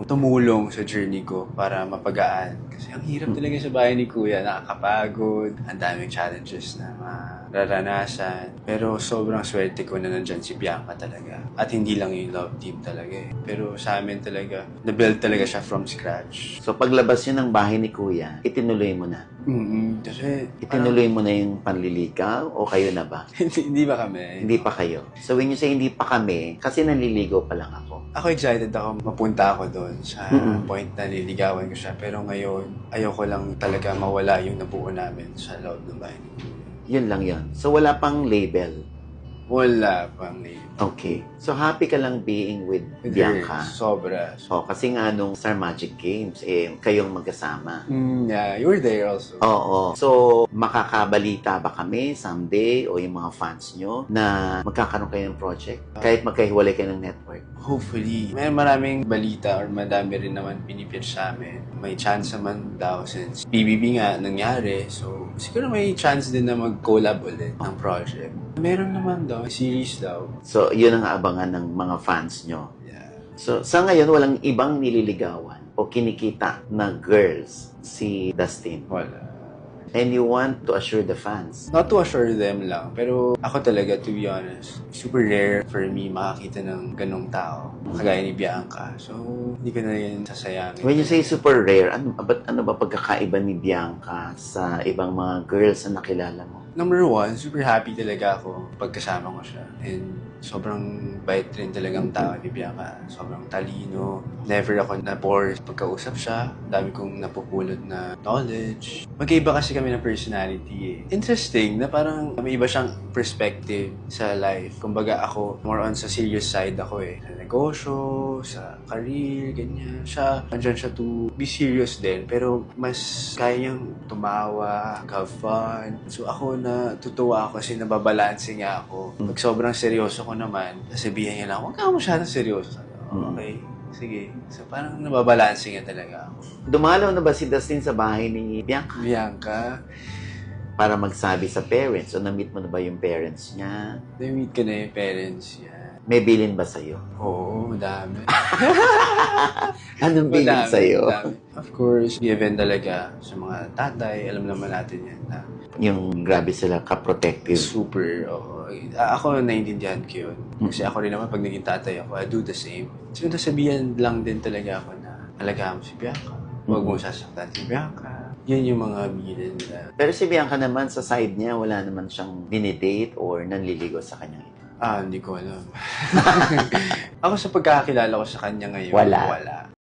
yung tumulong sa journey ko para mapagaan. Kasi ang hirap talaga sa bahay ni Kuya, nakakapagod, ang daming challenges na mararanasan. Pero sobrang swerte ko na nandyan si Bianca talaga. At hindi lang yung love team talaga eh. Pero sa amin talaga, na-build talaga siya from scratch. So paglabas yun ng bahay ni Kuya, itinuloy mo na? Kasi Itinuloy mo na yung panliligaw o kayo na ba? hindi ba kami? Hindi pa kayo. So when you say hindi pa kami, kasi nanliligaw pa lang ako. Ako excited ako, mapunta ako doon sa point na nililigawan ko siya. Pero ngayon, ayoko lang talaga mawala yung nabuo namin sa loob ng bahay. Yun lang yun. So wala pang label. Wala pang name. Okay. So happy ka lang being with Bianca? Sobra. So kasi nga nung Star Magic Games, kayong magkasama. Yeah, you were there also. Oo. So, makakabalita ba kami someday o yung mga fans nyo na magkakaroon kayo ng project? Kahit magkahiwalay kayo ng network? Hopefully. May maraming balita or madami rin naman pinipitch sa amin. May chance naman daw since BBB nga nangyari. So, siguro may chance din na mag-collab ulit ng project. Meron naman daw, series daw. So, yun ang aabangan ng mga fans nyo. Yeah. So, sa ngayon, walang ibang nililigawan o kinikita na girls si Dustin. Wala. And you want to assure the fans. Not to assure them lang, pero ako talaga, to be honest, super rare for me makakita ng ganong tao. Kagaya ni Bianca. So, hindi ko na yun sasayangin. When you say super rare, ano ba pagkakaiba ni Bianca sa ibang mga girls na nakilala mo? Number one, super happy talaga ako pagkasama ko siya. And sobrang bait rin talagang tao ni Bianca. Sobrang talino. Never ako na-bore pagkausap siya. Dami kong napupulot na knowledge. Magkaiba kasi kami ng personality eh. Interesting na parang may iba siyang perspective sa life. Kumbaga ako, more on sa serious side ako eh. Sa negosyo, sa career, ganyan. Siya, andyan siya to be serious din. Pero mas kaya niyang tumawa, have fun. So ako natutuwa ako kasi nababalanse nga ako. Pag sobrang seryoso ko naman, sabihan niya lang, huwag ka masyadong seryoso. Okay, sige. So parang nababalanse nga talaga ako. Dumalaw na ba si Dustin sa bahay ni Bianca? Bianca, Para magsabi sa parents o na-meet mo na ba yung parents niya? na-meet ka na yung parents niya. May bilin ba sa'yo? Oo, madami. Anong bilin Madami, sa'yo? madami. Of course, given talaga sa mga tatay, alam naman natin yan na Yung grabe sila ka-protective. super, oo. Ako naiintindihan ko yun. Kasi ako rin naman, pag naging tatay ako, I do the same. So, nasabihan lang din talaga ako na alagaan mo si Bianca. Huwag mo sasaktan si Bianca. Yan yung mga bilin nila. Pero si Bianca naman, sa side niya, wala naman siyang dinidate or nanliligaw sa kanya. Hindi ko alam. Ako sa pagkakakilala ko sa kanya ngayon, Wala. wala.